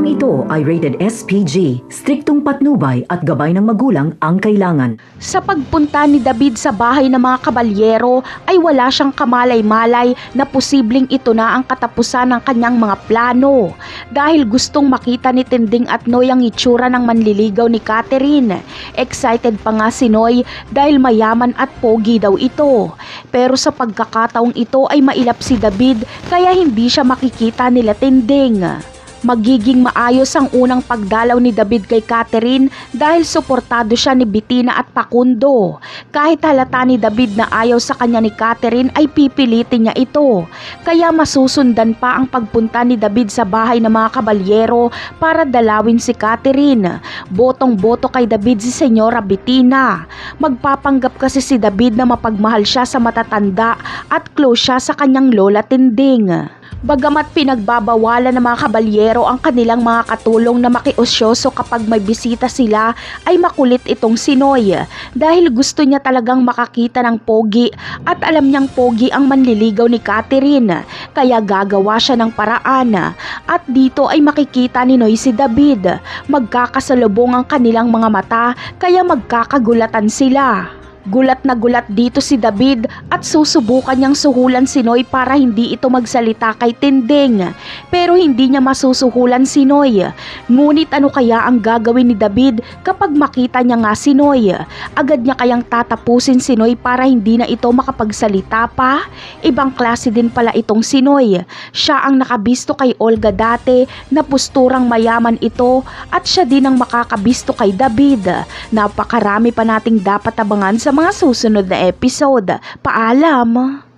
Programang ito ay rated SPG, striktong patnubay at gabay ng magulang ang kailangan. Sa pagpunta ni David sa bahay ng mga kabalyero ay wala siyang kamalay-malay na posibleng ito na ang katapusan ng kanyang mga plano. Dahil gustong makita ni Tinding at Noy ang itsura ng manliligaw ni Catherine. Excited pa nga si Noy dahil mayaman at pogi daw ito. Pero sa pagkakataong ito ay mailap si David kaya hindi siya makikita nila Tinding. Magiging maayos ang unang pagdalaw ni David kay Catherine dahil suportado siya ni Bettina at Facundo. Kahit halata ni David na ayaw sa kanya ni Catherine ay pipilitin niya ito. Kaya masusundan pa ang pagpunta ni David sa bahay ng mga kabalyero para dalawin si Catherine. Botong-boto kay David si Senyora Bettina. Magpapanggap kasi si David na mapagmahal siya sa matatanda at close siya sa kanyang lola Tinding. Bagamat pinagbabawalan ng mga kabalyero ang kanilang mga katulong na makiosyoso kapag may bisita sila, ay makulit itong si Noy dahil gusto niya talagang makakita ng pogi at alam niyang pogi ang manliligaw ni Catherine kaya gagawa siya ng paraan. At dito ay makikita ni Noy si David. Magkakasalubong ang kanilang mga mata kaya magkakagulatan sila. Gulat na gulat dito si David at susubukan niyang suhulan si Noy para hindi ito magsalita kay Tinding. Pero hindi niya masusuhulan si Noy. Ngunit ano kaya ang gagawin ni David kapag makita niya nga si Noy? Agad niya kayang tatapusin si Noy para hindi na ito makapagsalita pa? Ibang klase din pala itong si Noy. Siya ang nakabisto kay Olga dati na posturang mayaman ito at siya din ang makakabisto kay David. Napakarami pa nating dapat abangan sa mga susunod na episode. Paalam!